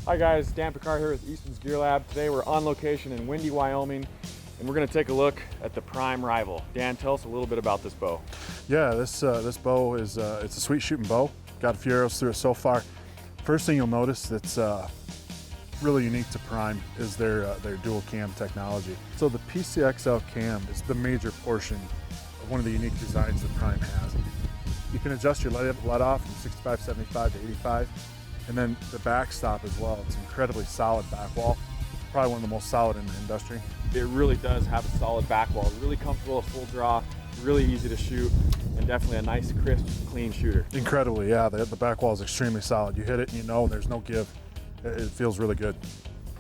Hi guys, Dan Pickar here with Eastmans Gear Lab. Today we're on location in Windy, Wyoming, and we're going to take a look at the Prime Rival. Dan, tell us a little bit about this bow. Yeah, this bow is it's a sweet shooting bow. Got a few arrows through it so far. First thing you'll notice that's really unique to Prime is their dual cam technology. So the PCXL cam is the major portion of one of the unique designs that Prime has. You can adjust your let off from 65, 75 to 85, and then the backstop as well. It's an incredibly solid back wall, probably one of the most solid in the industry. It really does have a solid back wall, really comfortable, a full draw, really easy to shoot, and definitely a nice, crisp, clean shooter. Incredibly, yeah. The back wall is extremely solid. You hit it and you know there's no give. It feels really good.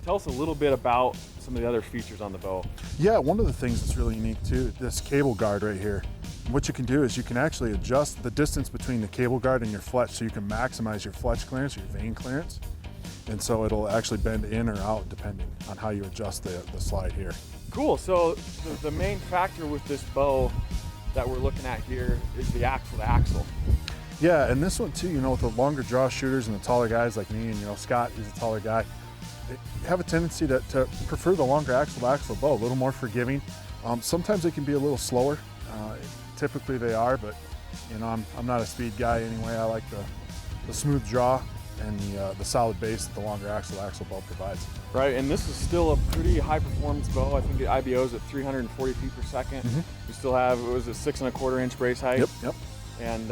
Tell us a little bit about some of the other features on the bow. Yeah, one of the things that's really unique too, this cable guard right here. What you can do is you can actually adjust the distance between the cable guard and your fletch so you can maximize your fletch clearance, your vane clearance. And so it'll actually bend in or out depending on how you adjust the slide here. Cool, so the main factor with this bow that we're looking at here is the axle to axle. Yeah, and this one too, you know, with the longer draw shooters and the taller guys like me and, you know, Scott is a taller guy, they have a tendency to prefer the longer axle to axle bow, a little more forgiving. Sometimes they can be a little slower. Typically they are, but you know, I'm not a speed guy anyway. I like the smooth draw and the solid base that the longer axle to axle bow provides. Right, and this is still a pretty high performance bow. I think the IBO is at 340 feet per second. We still have, it was a 6 1/4 inch brace height. Yep. And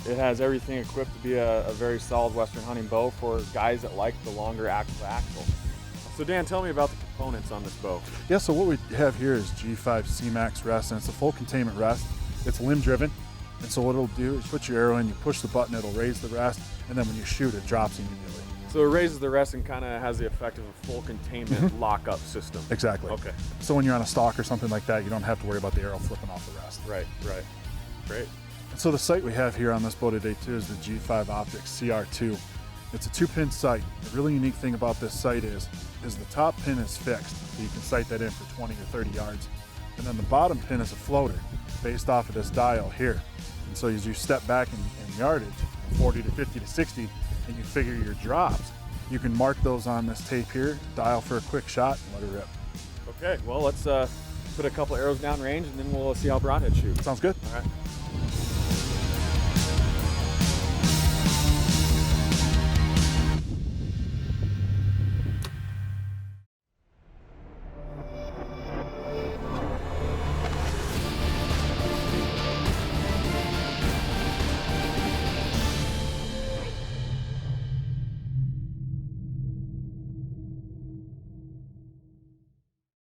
it has everything equipped to be a very solid Western hunting bow for guys that like the longer axle to axle. So Dan, tell me about the components on this bow. Yeah, so what we have here is G5 C-Max rest, and it's a full containment rest. It's limb driven, and so what it'll do is put your arrow in, you push the button, it'll raise the rest, and then when you shoot, it drops immediately. So it raises the rest and kind of has the effect of a full containment lockup system. Exactly. Okay. So when you're on a stalk or something like that, you don't have to worry about the arrow flipping off the rest. Right. Great. So the sight we have here on this bow today too is the G5 Optics CR2. It's a 2-pin sight. The really unique thing about this sight is the top pin is fixed, so you can sight that in for 20 or 30 yards. And then the bottom pin is a floater based off of this dial here. And so as you step back in yardage, 40 to 50 to 60, and you figure your drops, you can mark those on this tape here, dial for a quick shot, and let it rip. Okay, well let's put a couple arrows down range and then we'll see how broadhead shoots. Sounds good.